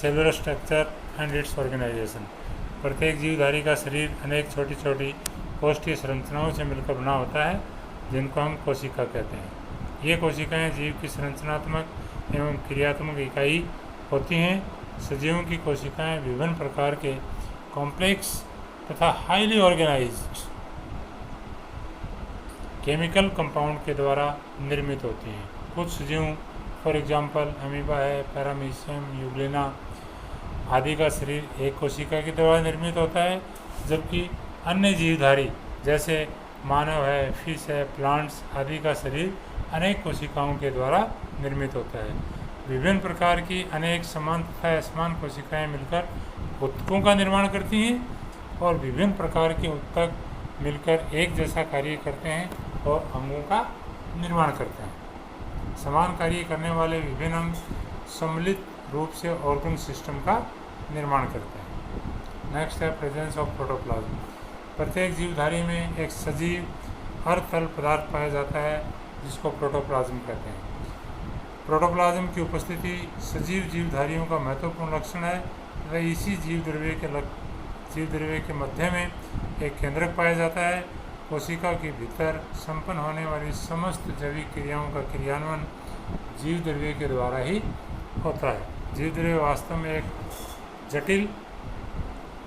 Cellular structure and its organisation. प्रत्येक जीवधारी का शरीर अनेक छोटी छोटी कोष्ठीय संरचनाओं से मिलकर बना होता है, जिनको हम कोशिका कहते हैं। ये कोशिकाएं जीव की संरचनात्मक एवं क्रियात्मक इकाई होती हैं। सजीवों की कोशिकाएं विभिन्न प्रकार के कॉम्प्लेक्स तथा हाईली ऑर्गेनाइज्ड केमिकल कंपाउंड के द्वारा निर्मित होती हैं। कुछ सजीव फॉर एग्जांपल अमीबा है, पैरामीशियम, यूग्लिना आदि का शरीर एक कोशिका के द्वारा निर्मित होता है, जबकि अन्य जीवधारी जैसे मानव है, फिश है, प्लांट्स आदि का शरीर अनेक कोशिकाओं के द्वारा निर्मित होता है। विभिन्न प्रकार की अनेक समान तथा असमान कोशिकाएं मिलकर ऊतकों का निर्माण करती हैं और विभिन्न प्रकार के ऊतक मिलकर एक जैसा कार्य करते हैं और अंगों का निर्माण करते हैं। समान कार्य करने वाले विभिन्न अंग सम्मिलित रूप से ऑर्गन सिस्टम का निर्माण करते हैं। नेक्स्ट है प्रेजेंस ऑफ प्रोटोप्लाज्म। प्रत्येक जीवधारी में एक सजीव अर्धतल पदार्थ पाया जाता है, जिसको प्रोटोप्लाज्म कहते हैं। प्रोटोप्लाज्म की उपस्थिति सजीव जीवधारियों का महत्वपूर्ण लक्षण है। वह इसी जीवद्रव्य के मध्य में एक केंद्रक पाया जाता है। कोशिका के भीतर संपन्न होने वाली समस्त जैविक क्रियाओं का क्रियान्वयन जीवद्रव्य के द्वारा ही होता है। जीवद्रव्य वास्तव में एक जटिल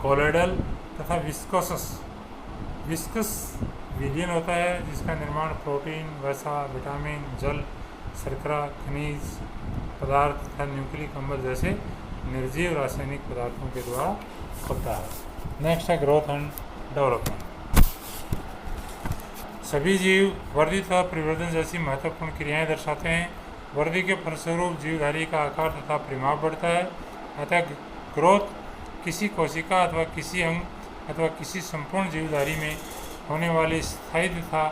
कोलोइडल तथा विस्कस विलयन होता है, जिसका निर्माण प्रोटीन, वसा, विटामिन, जल, शर्करा, खनिज पदार्थ तथा न्यूक्लिक अम्ल जैसे निर्जीव रासायनिक पदार्थों के द्वारा होता है। नेक्स्ट है ग्रोथ एंड डेवलपमेंट। सभी जीव वृद्धि तथा परिवर्तन जैसी महत्वपूर्ण क्रियाएं दर्शाते हैं। वृद्धि के फलस्वरूप जीवधारी का आकार तथा परिमाप बढ़ता है। अतः ग्रोथ किसी कोशिका अथवा किसी अंग अथवा किसी संपूर्ण जीवधारी में होने वाली स्थायी तथा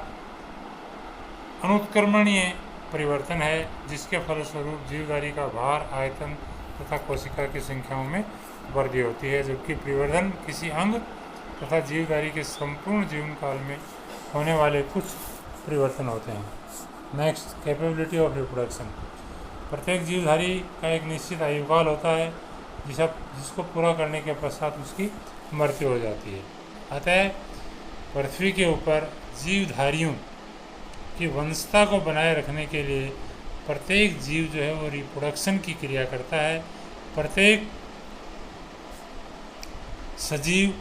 अनुत्क्रमणीय परिवर्तन है, जिसके फलस्वरूप जीवधारी का भार, आयतन तथा कोशिका की संख्याओं में वृद्धि होती है, जबकि परिवर्तन किसी अंग तथा जीवधारी के संपूर्ण जीवन काल में होने वाले कुछ परिवर्तन होते हैं। Next, capability of reproduction. प्रत्येक जीवधारी का एक निश्चित आयुकाल होता है, जिसको पूरा करने के पश्चात उसकी मृत्यु हो जाती है। अतः पृथ्वी के ऊपर जीवधारियों की वंशता को बनाए रखने के लिए प्रत्येक जीव जो है वो रिप्रोडक्शन की क्रिया करता है। प्रत्येक सजीव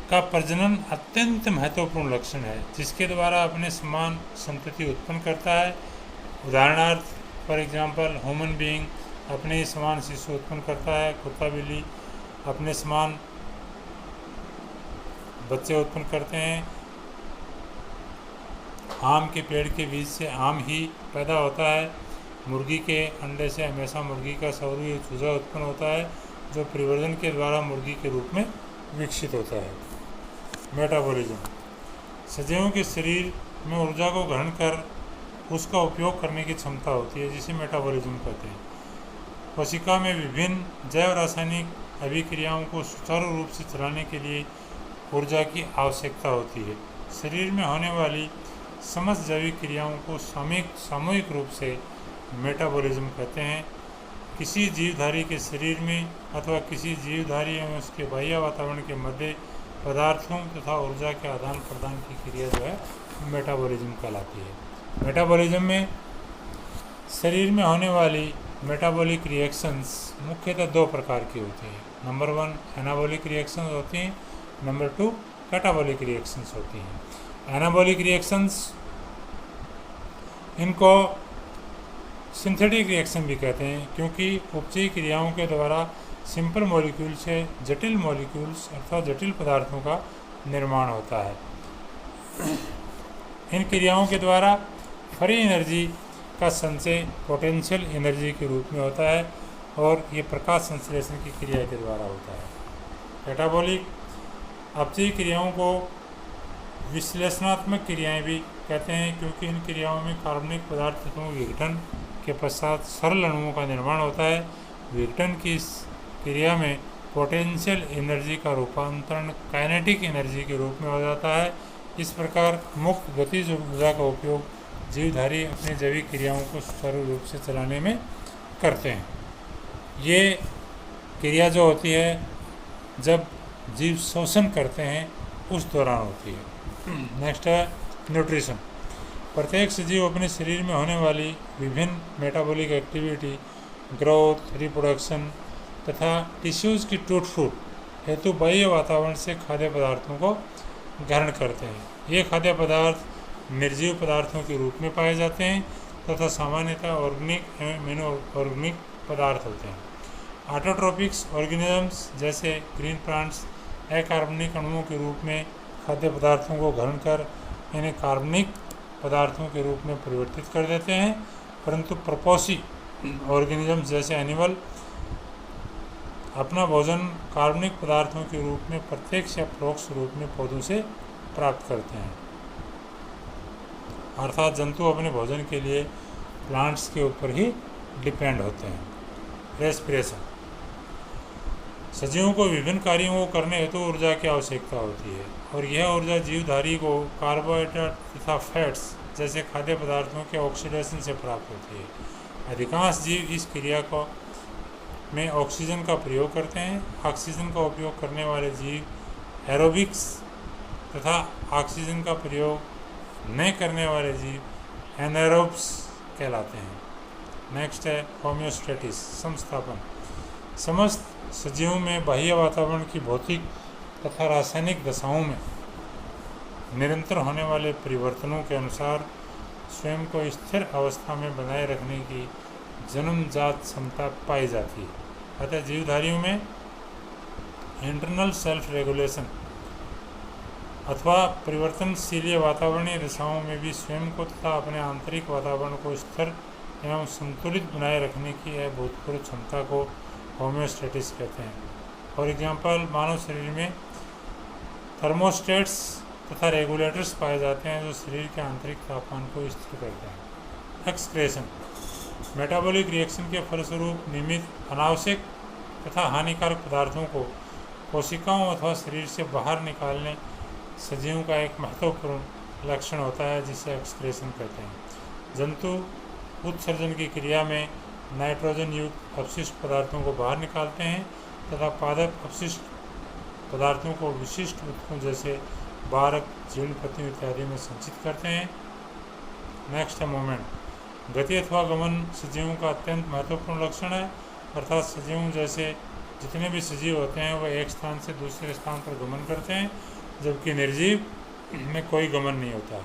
का प्रजनन अत्यंत महत्वपूर्ण लक्षण है, जिसके द्वारा अपने समान संतति उत्पन्न करता है। उदाहरणार्थ फॉर एग्जांपल ह्यूमन बीइंग अपने समान शिशु उत्पन्न करता है, कुत्ता बिल्ली अपने समान बच्चे उत्पन्न करते हैं। आम के पेड़ के बीज से आम ही पैदा होता है। मुर्गी के अंडे से हमेशा मुर्गी का सौर्य चूजा उत्पन्न होता है, जो परिवर्तन के द्वारा मुर्गी के रूप में विकसित होता है। मेटाबॉलिज्म। सजीवों के शरीर में ऊर्जा को ग्रहण कर उसका उपयोग करने की क्षमता होती है, जिसे मेटाबॉलिज्म कहते हैं। कोशिका में विभिन्न जैव रासायनिक अभिक्रियाओं को सुचारू रूप से चलाने के लिए ऊर्जा की आवश्यकता होती है। शरीर में होने वाली समस्त जैविक क्रियाओं को सामूहिक रूप से मेटाबॉलिज्म कहते हैं। किसी जीवधारी के शरीर में अथवा किसी जीवधारी एवं उसके बाह्य वातावरण के मध्य पदार्थों तथा ऊर्जा के आदान प्रदान की क्रिया जो है मेटाबॉलिज्म कहलाती है। मेटाबॉलिज्म में शरीर में होने वाली मेटाबॉलिक रिएक्शंस मुख्यतः दो प्रकार की होती हैं। नंबर 1 एनाबॉलिक रिएक्शंस होती हैं, नंबर 2 कैटाबॉलिक रिएक्शंस होती हैं। एनाबॉलिक रिएक्शंस इनको सिंथेटिक रिएक्शन भी कहते हैं, क्योंकि उपचयी क्रियाओं के द्वारा सिंपल मॉलिक्यूल से जटिल मॉलिक्यूल्स अर्थात जटिल पदार्थों का निर्माण होता है। इन क्रियाओं के द्वारा फ्री एनर्जी का संचय पोटेंशियल एनर्जी के रूप में होता है और ये प्रकाश संश्लेषण की क्रिया के द्वारा होता है। कैटाबॉलिक अपचयी क्रियाओं को विश्लेषणात्मक क्रियाएं भी कहते हैं, क्योंकि इन क्रियाओं में कार्बनिक पदार्थ तत्वों के विघटन के पश्चात सरल अणुओं का निर्माण होता है। विघटन की इस क्रिया में पोटेंशियल एनर्जी का रूपांतरण काइनेटिक एनर्जी के रूप में हो जाता है। इस प्रकार मुक्त गतिज ऊर्जा का उपयोग जीवधारी अपनी जैविक क्रियाओं को सुचारू रूप से चलाने में करते हैं। ये क्रिया जो होती है जब जीव शोषण करते हैं उस दौरान होती है। नेक्स्ट है न्यूट्रिशन। प्रत्येक सजीव अपने शरीर में होने वाली विभिन्न मेटाबॉलिक एक्टिविटी, ग्रोथ, रिप्रोडक्शन तथा टिश्यूज़ की टूट फूट हेतु बाह्य वातावरण से खाद्य पदार्थों को ग्रहण करते हैं। ये खाद्य पदार्थ निर्जीव पदार्थों के रूप में पाए जाते हैं तथा सामान्यतः ऑर्गेनिक एवं इम्यूनो ऑर्गेनिक पदार्थ होते हैं। ऑटोट्रोपिक्स ऑर्गेनिजम्स जैसे ग्रीन प्लांट्स अकार्बनिक अणुओं के रूप में खाद्य पदार्थों को ग्रहण कर इन्हें कार्बनिक पदार्थों के रूप में परिवर्तित कर देते हैं, परंतु प्रपोसी ऑर्गेनिजम्स जैसे एनिमल अपना भोजन कार्बनिक पदार्थों के रूप में प्रत्यक्ष या परोक्ष रूप में पौधों से प्राप्त करते हैं। अर्थात जंतु अपने भोजन के लिए प्लांट्स के ऊपर ही डिपेंड होते हैं। रेस्पिरेशन। सजीवों को विभिन्न कार्यों को करने हेतु ऊर्जा की आवश्यकता होती है और यह ऊर्जा जीवधारी को कार्बोहाइड्रेट तथा फैट्स जैसे खाद्य पदार्थों के ऑक्सीडेशन से प्राप्त होती है। अधिकांश जीव इस क्रिया को में ऑक्सीजन का प्रयोग करते हैं। ऑक्सीजन का उपयोग करने वाले जीव एरोबिक्स तथा ऑक्सीजन का प्रयोग न करने वाले जीव एनारोब्स कहलाते हैं। नेक्स्ट है होम्योस्टेटिस, समस्थापन। समस्त सजीवों में बाह्य वातावरण की भौतिक तथा रासायनिक दशाओं में निरंतर होने वाले परिवर्तनों के अनुसार स्वयं को स्थिर अवस्था में बनाए रखने की जन्मजात क्षमता पाई जाती है। अतः जीवधारियों में इंटरनल सेल्फ रेगुलेशन अथवा परिवर्तनशील वातावरणीय दशाओं में भी स्वयं को तथा अपने आंतरिक वातावरण को स्थिर एवं संतुलित बनाए रखने की यह भूतपूर्व क्षमता को होम्योस्टेटिस कहते हैं। फॉर एग्जांपल, मानव शरीर में थर्मोस्टेट्स तथा रेगुलेटर्स पाए जाते हैं जो शरीर के आंतरिक तापमान को स्थिर करते हैं। एक्सक्रेशन। मेटाबॉलिक रिएक्शन के फलस्वरूप निर्मित अनावश्यक तथा हानिकारक पदार्थों को कोशिकाओं अथवा शरीर से बाहर निकालने सजीवों का एक महत्वपूर्ण लक्षण होता है जिसे एक्सक्रेशन कहते हैं। जंतु उत्सर्जन की क्रिया में नाइट्रोजन युक्त अपशिष्ट पदार्थों को बाहर निकालते हैं तथा पादप अपशिष्ट पदार्थों को विशिष्ट ऊतकों जैसे बारक, जीर्ण पत्तियों इत्यादि में संचित करते हैं। नेक्स्ट है मूवमेंट। गति अथवा गमन सजीवों का अत्यंत महत्वपूर्ण लक्षण है, अर्थात सजीवों जैसे जितने भी सजीव होते हैं वह एक स्थान से दूसरे स्थान पर गमन करते हैं, जबकि निर्जीव में कोई गमन नहीं होता।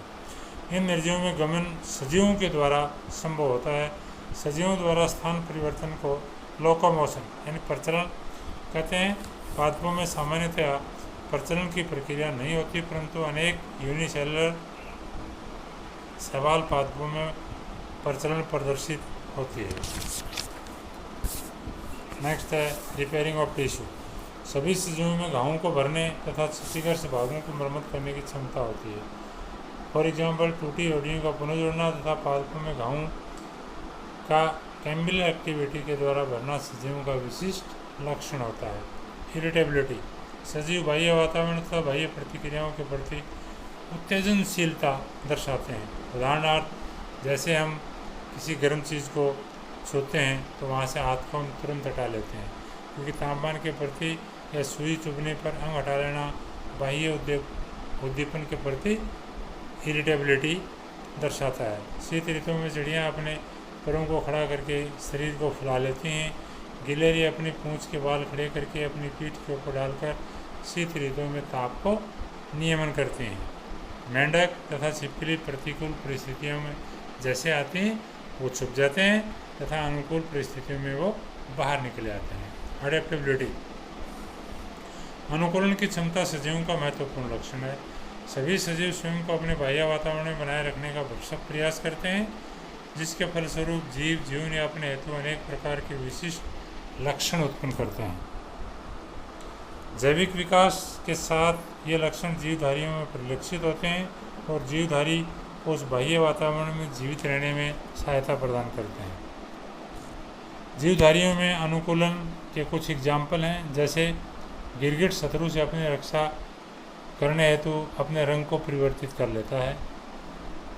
इन निर्जीवों में गमन सजीवों के द्वारा संभव होता है। सजीवों द्वारा स्थान परिवर्तन को लोकोमोशन यानी प्रचलन कहते हैं। पादपों में सामान्यतया प्रचलन की प्रक्रिया नहीं होती, परंतु अनेक यूनिसेलुलर शैवाल पादपों में प्रचलन प्रदर्शित होती है। नेक्स्ट है रिपेयरिंग ऑफ टिश्यू। सभी सजीवों में घावों को भरने तथा क्षतिग्रस्त भागों की मरम्मत करने की क्षमता होती है। फॉर एग्जाम्पल, टूटी हड्डियों का पुनर्जोड़ना तथा पादपों में घावों का कैम्बिल एक्टिविटी के द्वारा भरना सजीवों का विशिष्ट लक्षण होता है। इरिटेबिलिटी। सजीव बाह्य वातावरण तथा बाह्य प्रतिक्रियाओं के प्रति उत्तेजनशीलता दर्शाते हैं। उदाहरणार्थ, जैसे हम किसी गर्म चीज़ को छूते हैं तो वहाँ से हाथ को हम तुरंत हटा लेते हैं, क्योंकि तापमान के प्रति या सुई चुभने पर अंग हटा लेना बाह्य उद्दीपन के प्रति इरिटेबिलिटी दर्शाता है। शीत ऋतु में चिड़ियाँ अपने पैरों को खड़ा करके शरीर को फुला लेती हैं। गिलहरी अपनी पूंछ के बाल खड़े करके अपनी पीठ के ऊपर डालकर शीत ऋतु में ताप को नियमन करती हैं। मेंढक तथा छिपकली प्रतिकूल परिस्थितियों में जैसे आते हैं वो छुप जाते हैं तथा अनुकूल परिस्थितियों में वो बाहर निकले आते हैं। अडेप्टेबिलिटी। अनुकूलन की क्षमता सजीवों का महत्वपूर्ण लक्षण है। सभी सजीव स्वयं को अपने बाह्य वातावरण में बनाए रखने का भरसक प्रयास करते हैं, जिसके फलस्वरूप जीव जीवन यापन हेतु अनेक प्रकार के विशिष्ट लक्षण उत्पन्न करते हैं। जैविक विकास के साथ ये लक्षण जीवधारियों में परिलक्षित होते हैं और जीवधारी को उस बाह्य वातावरण में जीवित रहने में सहायता प्रदान करते हैं। जीवधारियों में अनुकूलन के कुछ एग्जाम्पल हैं, जैसे गिरगिट शत्रु से अपनी रक्षा करने हेतु अपने रंग को परिवर्तित कर लेता है।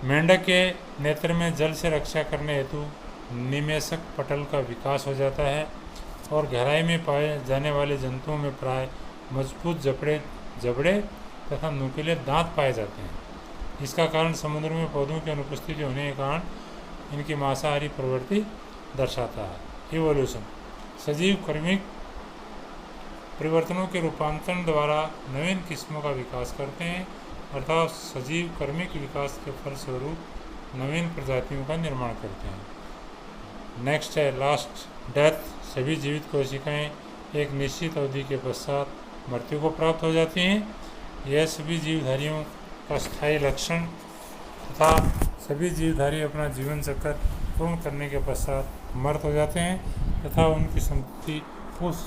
मेंढक के नेत्र में जल से रक्षा करने हेतु निमेषक पटल का विकास हो जाता है। और गहराई में पाए जाने वाले जंतुओं में प्राय मजबूत जबड़े तथा नुकीले दांत पाए जाते हैं। इसका कारण समुद्र में पौधों की अनुपस्थिति होने के कारण इनकी मांसाहारी प्रवृत्ति दर्शाता है। इवोल्यूशन सजीव कर्मिक परिवर्तनों के रूपांतरण द्वारा नवीन किस्मों का विकास करते हैं, अर्थात सजीव कर्मिक विकास के फलस्वरूप नवीन प्रजातियों का निर्माण करते हैं। नेक्स्ट है लास्ट डेथ। सभी जीवित कोशिकाएं एक निश्चित अवधि के पश्चात मृत्यु को प्राप्त हो जाती हैं। यह सभी जीवधारियों का स्थायी लक्षण तथा सभी जीवधारी अपना जीवन चक्र पूर्ण करने के पश्चात मृत हो जाते हैं तथा उनकी संतति उस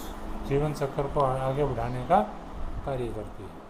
जीवन चक्र को आगे बढ़ाने का कार्य करती है।